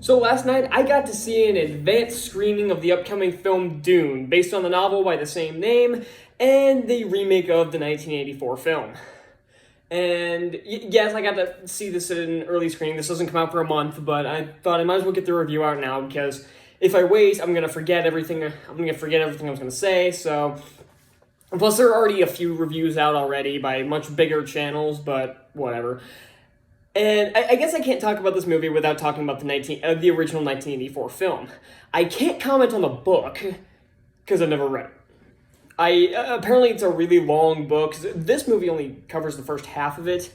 So last night, I got to see an advanced screening of the upcoming film Dune, based on the novel by the same name, and the remake of the 1984 film. And yes, I got to see this in an early screening. This doesn't come out for a month, but I thought I might as well get the review out now, because if I wait, I'm going to forget everything. I was going to say, so... Plus, there are already a few reviews out already by much bigger channels, but whatever. And I guess I can't talk about this movie without talking about the original 1984 film. I can't comment on the book, because I've never read it. Apparently it's a really long book. This movie only covers the first half of it.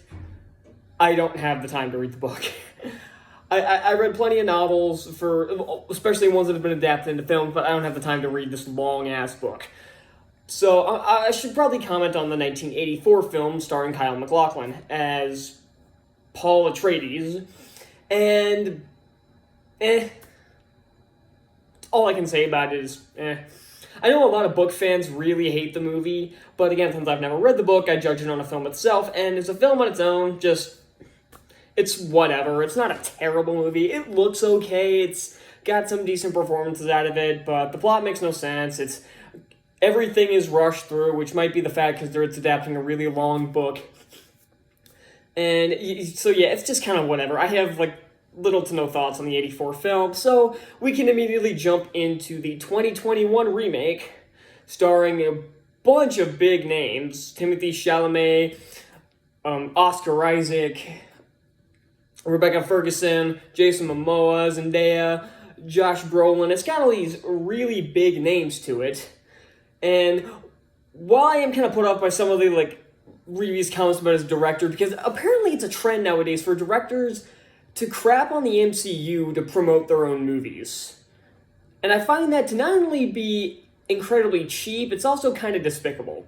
I don't have the time to read the book. I read plenty of novels, especially ones that have been adapted into films, but I don't have the time to read this long-ass book. So I should probably comment on the 1984 film starring Kyle MacLachlan as Paul Atreides, and all I can say about it is I know a lot of book fans really hate the movie, but again, since I've never read the book, I judge it on a film itself, and as a film on its own, it's whatever. It's not a terrible movie. It looks okay, it's got some decent performances out of it, but the plot makes no sense. Everything is rushed through, which might be the fact because it's adapting a really long book. And so yeah, it's just kind of whatever. I have little to no thoughts on the 84 film, so we can immediately jump into the 2021 remake, starring a bunch of big names: Timothée Chalamet, Oscar Isaac, Rebecca Ferguson, Jason Momoa, Zendaya, Josh Brolin. It's got all these really big names to it, and while I am kind of put off by some of the reviews comments about his director, because apparently it's a trend nowadays for directors to crap on the MCU to promote their own movies. And I find that to not only be incredibly cheap, it's also kind of despicable.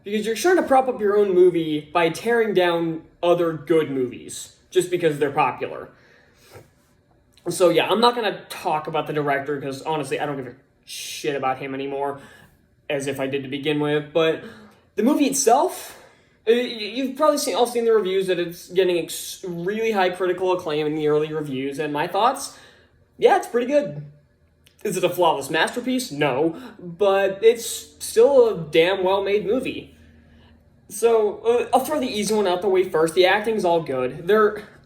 Because you're trying to prop up your own movie by tearing down other good movies, just because they're popular. So yeah, I'm not going to talk about the director, because honestly, I don't give a shit about him anymore, as if I did to begin with, but the movie itself, you've probably all seen the reviews that it's getting really high critical acclaim in the early reviews, and my thoughts, yeah, it's pretty good. Is it a flawless masterpiece? No, but it's still a damn well-made movie. So, I'll throw the easy one out the way first. The acting's all good.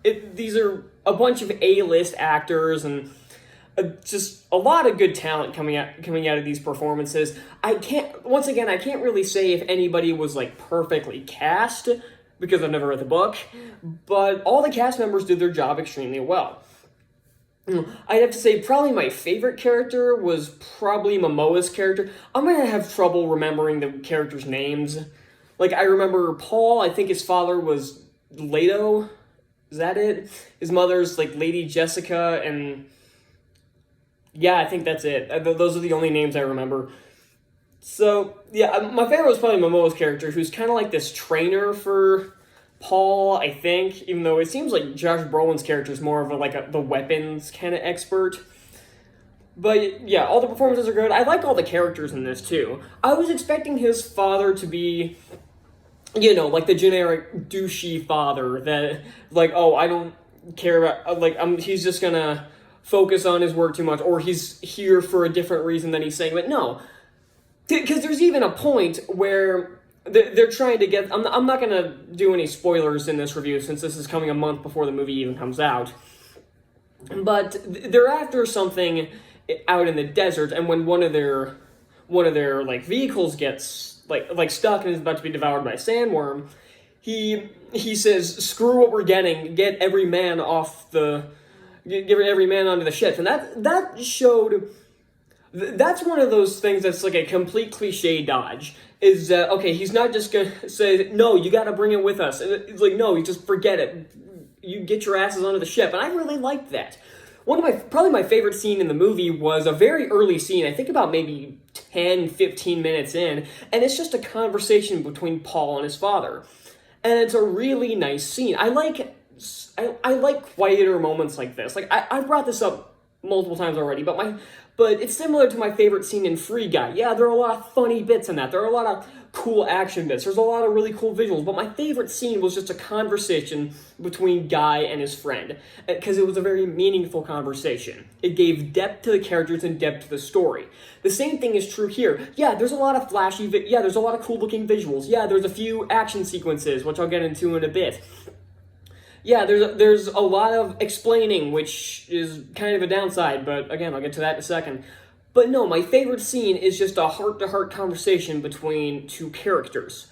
These are a bunch of A-list actors, and just a lot of good talent coming out of these performances. I can't really say if anybody was perfectly cast, because I've never read the book, but all the cast members did their job extremely well. I'd have to say probably my favorite character was probably Momoa's character. I'm gonna have trouble remembering the characters' names. I remember Paul, I think his father was Leto, is that it? His mother's Lady Jessica, and yeah, I think that's it. Those are the only names I remember. So, yeah, my favorite was probably Momoa's character, who's kind of this trainer for Paul, I think, even though it seems like Josh Brolin's character is more of the weapons kind of expert. But, yeah, all the performances are good. I like all the characters in this, too. I was expecting his father to be, the generic douchey father that, oh, I don't care about, he's just gonna focus on his work too much, or he's here for a different reason than he's saying. But no, because there's even a point where they're trying to get... I'm not going to do any spoilers in this review, since this is coming a month before the movie even comes out. But they're after something out in the desert, and when one of their vehicles gets stuck and is about to be devoured by a sandworm, he says, "Screw what we're getting, get every man every man onto the ship." And that showed... That's one of those things that's a complete cliche dodge. Is that, okay, he's not just going to say, "No, you got to bring it with us." And it's no, you just forget it. You get your asses onto the ship. And I really liked that. Probably my favorite scene in the movie was a very early scene, I think about maybe 10, 15 minutes in, and it's just a conversation between Paul and his father. And it's a really nice scene. I like quieter moments like this. I brought this up multiple times already, but But it's similar to my favorite scene in Free Guy. Yeah, there are a lot of funny bits in that. There are a lot of cool action bits. There's a lot of really cool visuals. But my favorite scene was just a conversation between Guy and his friend. Because it was a very meaningful conversation. It gave depth to the characters and depth to the story. The same thing is true here. Yeah, there's a lot of flashy, there's a lot of cool looking visuals. Yeah, there's a few action sequences, which I'll get into in a bit. Yeah, there's a lot of explaining, which is kind of a downside, but again, I'll get to that in a second. But no, my favorite scene is just a heart-to-heart conversation between two characters.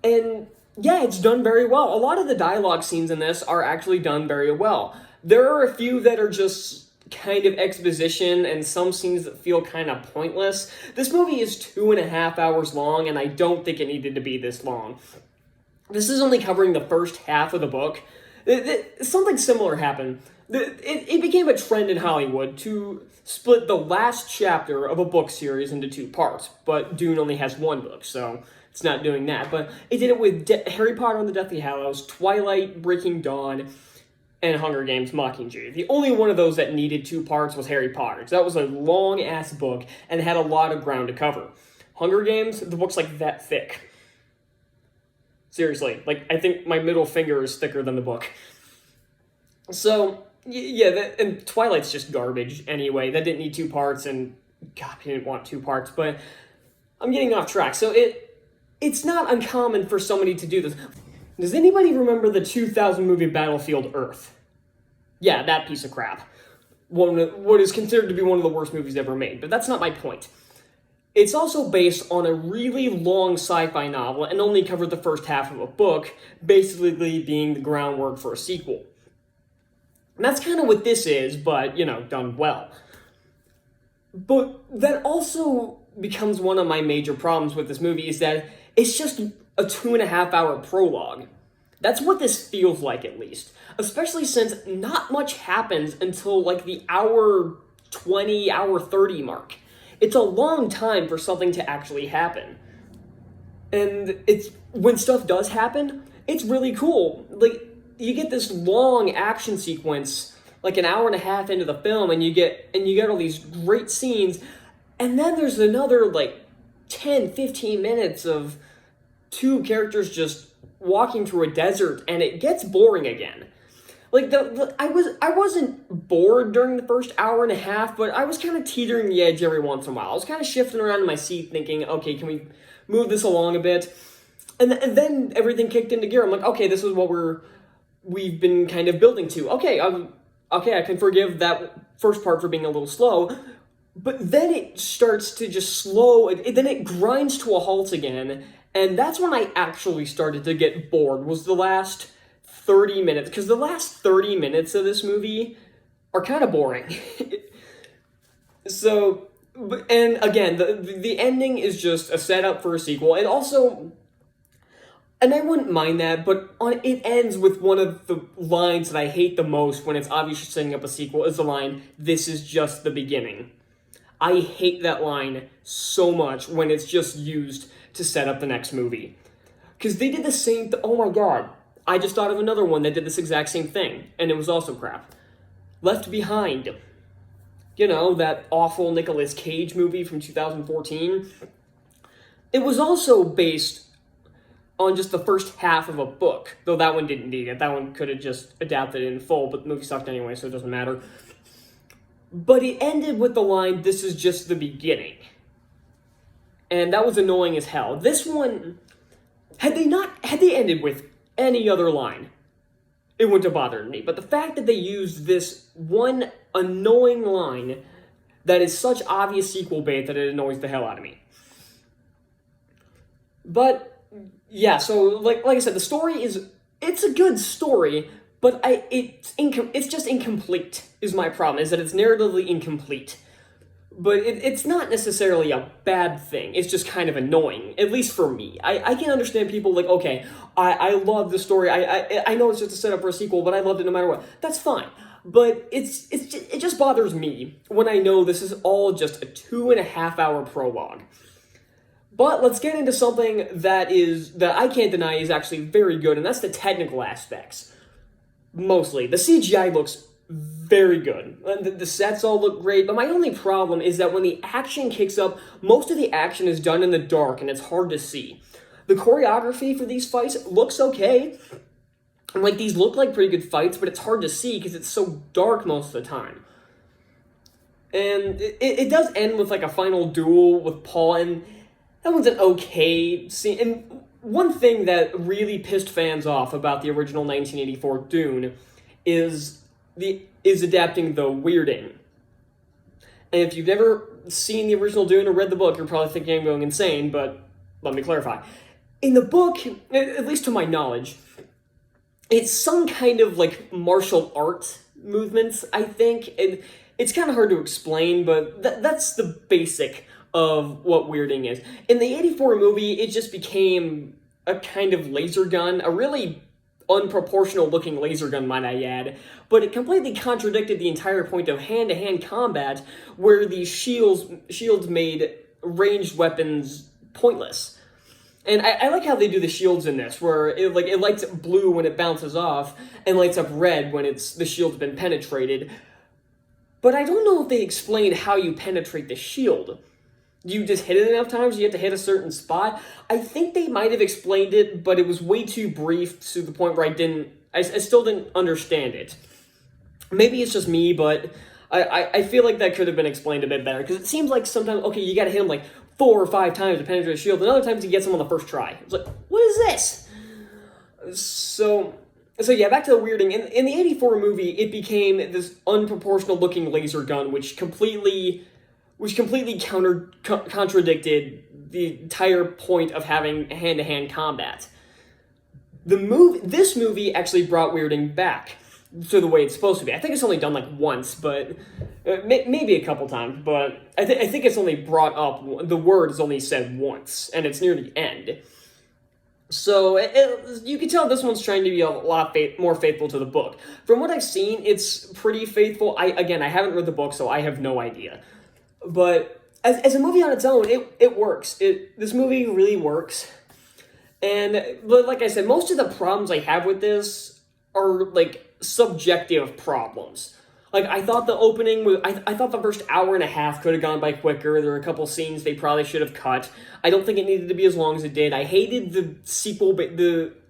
And yeah, it's done very well. A lot of the dialogue scenes in this are actually done very well. There are a few that are just kind of exposition and some scenes that feel kind of pointless. This movie is 2.5 hours long, and I don't think it needed to be this long. This is only covering the first half of the book. Something similar happened. It became a trend in Hollywood to split the last chapter of a book series into 2 parts, but Dune only has 1 book, so it's not doing that. But it did it with Harry Potter and the Deathly Hallows, Twilight, Breaking Dawn, and Hunger Games Mockingjay. The only one of those that needed 2 parts was Harry Potter, because that was a long-ass book and had a lot of ground to cover. Hunger Games, the book's like that thick. Seriously, like, I think my middle finger is thicker than the book. So, yeah, and Twilight's just garbage anyway. That didn't need 2 parts, and God, I didn't want 2 parts, but I'm getting off track. So it's not uncommon for somebody to do this. Does anybody remember the 2000 movie Battlefield Earth? Yeah, that piece of crap. What is considered to be one of the worst movies ever made, but that's not my point. It's also based on a really long sci-fi novel and only covered the first half of a book, basically being the groundwork for a sequel. And that's kind of what this is, but, done well. But that also becomes one of my major problems with this movie, is that it's just a 2.5 hour prologue. That's what this feels like, at least. Especially since not much happens until, the hour 20, hour 30 mark. It's a long time for something to actually happen. And when stuff does happen, it's really cool. You get this long action sequence, an hour and a half into the film, and you get all these great scenes, and then there's another, 10, 15 minutes of 2 characters just walking through a desert, and it gets boring again. I wasn't bored during the first hour and a half, but I was kind of teetering the edge every once in a while. I was kind of shifting around in my seat thinking, okay, can we move this along a bit? And then everything kicked into gear. I'm like, okay, this is what we've been kind of building to. Okay, I can forgive that first part for being a little slow, but then it starts to just slow, then it grinds to a halt again, and that's when I actually started to get bored, was the last 30 minutes, because the last 30 minutes of this movie are kind of boring. So, and again, the ending is just a setup for a sequel, and also, and I wouldn't mind that, but it ends with one of the lines that I hate the most when it's obviously setting up a sequel, is the line, "This is just the beginning." I hate that line so much when it's just used to set up the next movie. Because they did the same oh my god. I just thought of another one that did this exact same thing, and it was also crap. Left Behind. That awful Nicolas Cage movie from 2014. It was also based on just the first half of a book, though that one didn't need it. That one could have just adapted it in full, but the movie sucked anyway, so it doesn't matter. But it ended with the line, "This is just the beginning." And that was annoying as hell. This one, had they ended with any other line, it wouldn't have bothered me. But the fact that they used this one annoying line that is such obvious sequel bait that it annoys the hell out of me. But yeah, so like I said, the story it's a good story, but it's just incomplete is my problem, is that it's narratively incomplete. But it's not necessarily a bad thing. It's just kind of annoying, at least for me. I can understand people okay, I love the story. I know it's just a setup for a sequel, but I loved it no matter what. That's fine. But it just bothers me when I know this is all just a 2.5 hour prologue. But let's get into something that I can't deny is actually very good, and that's the technical aspects. Mostly. The CGI looks very good. The sets all look great, but my only problem is that when the action kicks up, most of the action is done in the dark and it's hard to see. The choreography for these fights looks okay. And like these look like pretty good fights, but it's hard to see because it's so dark most of the time. And it does end with like a final duel with Paul, and that one's an okay scene. And one thing that really pissed fans off about the original 1984 Dune is adapting the weirding. And if you've never seen the original Dune or read the book, you're probably thinking I'm going insane, but let me clarify. In the book, at least to my knowledge, it's some kind of like martial art movements, I think, and it's kind of hard to explain, but that's the basic of what weirding is. In the 84 movie, it just became a kind of laser gun, a really unproportional looking laser gun, might I add, but it completely contradicted the entire point of hand-to-hand combat, where these shields made ranged weapons pointless. And I like how they do the shields in this, where it lights up blue when it bounces off, and lights up red when the shield's been penetrated. But I don't know if they explained how you penetrate the shield. Do you just hit it enough times? You have to hit a certain spot? I think they might have explained it, but it was way too brief to the point where I still didn't understand it. Maybe it's just me, but I feel like that could have been explained a bit better, because it seems like sometimes, okay, you gotta hit him like 4 or 5 times to penetrate the shield, and other times he gets him on the first try. It's like, what is this? So yeah, back to the weirding. In the 84 movie, it became this unproportional looking laser gun, which completely contradicted the entire point of having hand-to-hand combat. This movie actually brought weirding back to the way it's supposed to be. I think it's only done like once, but maybe a couple times, but I think it's only brought up, the word is only said once, and it's near the end. So you can tell this one's trying to be a lot more faithful to the book. From what I've seen, it's pretty faithful. I haven't read the book, so I have no idea. But as a movie on its own, it works. This movie really works. But like I said, most of the problems I have with this are like subjective problems. Like, I thought the opening was, I thought the first hour and a half could have gone by quicker. There were a couple scenes they probably should have cut. I don't think it needed to be as long as it did. I hated the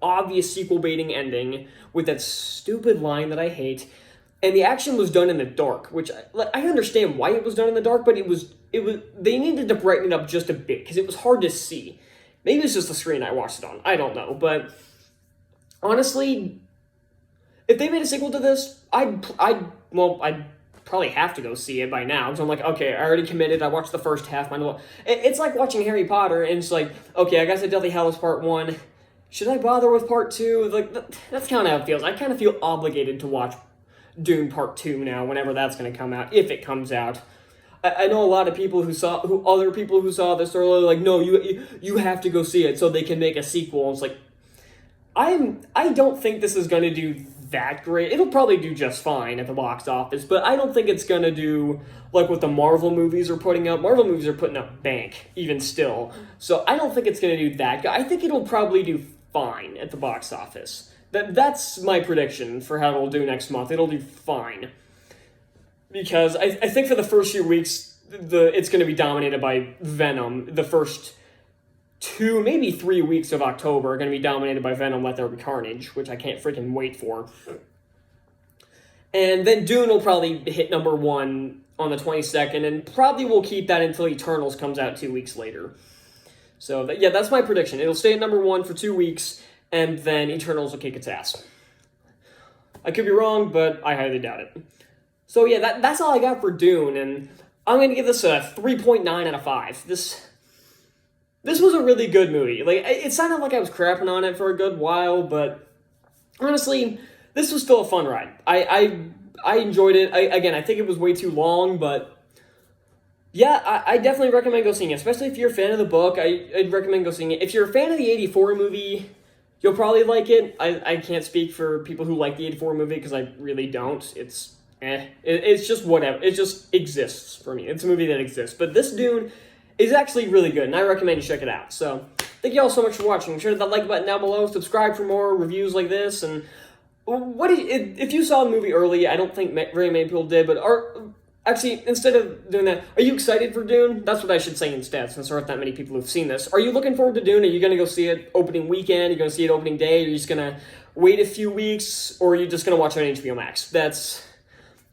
obvious sequel baiting ending with that stupid line that I hate. And the action was done in the dark, which I understand why it was done in the dark, but they needed to brighten it up just a bit because it was hard to see. Maybe it's just the screen I watched it on. I don't know, but honestly, if they made a sequel to this, I'd probably have to go see it by now. So I'm like, okay, I already committed. I watched the first half. It's like watching Harry Potter, and it's like, okay, I guess I Deathly Hallows Part 1. Should I bother with Part 2? Like, that's kind of how it feels. I kind of feel obligated to watch Dune Part 2 now, whenever that's going to come out, if it comes out. I know a lot of people other people who saw this are like, no, you have to go see it so they can make a sequel. And it's like, I don't think this is going to do that great. It'll probably do just fine at the box office, but I don't think it's going to do like what the Marvel movies are putting out. Marvel movies are putting up bank, even still. So I don't think it's going to do that good. I think it'll probably do fine at the box office. That's my prediction for how it'll do next month. It'll do fine. Because I think for the first few weeks, it's going to be dominated by Venom. The first 2, maybe 3 weeks of October are going to be dominated by Venom, Let There Be Carnage, which I can't freaking wait for. And then Dune will probably hit number 1 on the 22nd, and probably will keep that until Eternals comes out 2 weeks later. So, yeah, that's my prediction. It'll stay at number 1 for 2 weeks, and then Eternals will kick its ass. I could be wrong, but I highly doubt it. So, yeah, that's all I got for Dune, and I'm going to give this a 3.9 out of 5. This was a really good movie. Like, it sounded like I was crapping on it for a good while, but honestly, this was still a fun ride. I enjoyed it. I think it was way too long, but yeah, I definitely recommend go seeing it, especially if you're a fan of the book. I'd recommend go seeing it. If you're a fan of the 84 movie, you'll probably like it. I can't speak for people who like the 84 movie, because I really don't. It's just whatever. It just exists for me. It's a movie that exists. But this Dune is actually really good, and I recommend you check it out. So, thank you all so much for watching. Be sure to hit that like button down below, subscribe for more reviews like this, and If you saw the movie early? I don't think very many people did, but actually, instead of doing that, are you excited for Dune? That's what I should say instead, since there aren't that many people who've seen this. Are you looking forward to Dune? Are you going to go see it opening weekend? Are you going to see it opening day? Are you just going to wait a few weeks? Or are you just going to watch it on HBO Max? That's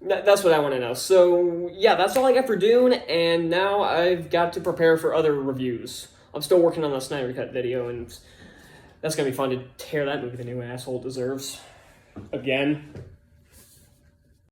what I want to know. So, yeah, that's all I got for Dune, and now I've got to prepare for other reviews. I'm still working on the Snyder Cut video, and that's going to be fun to tear that movie the new asshole deserves. Again.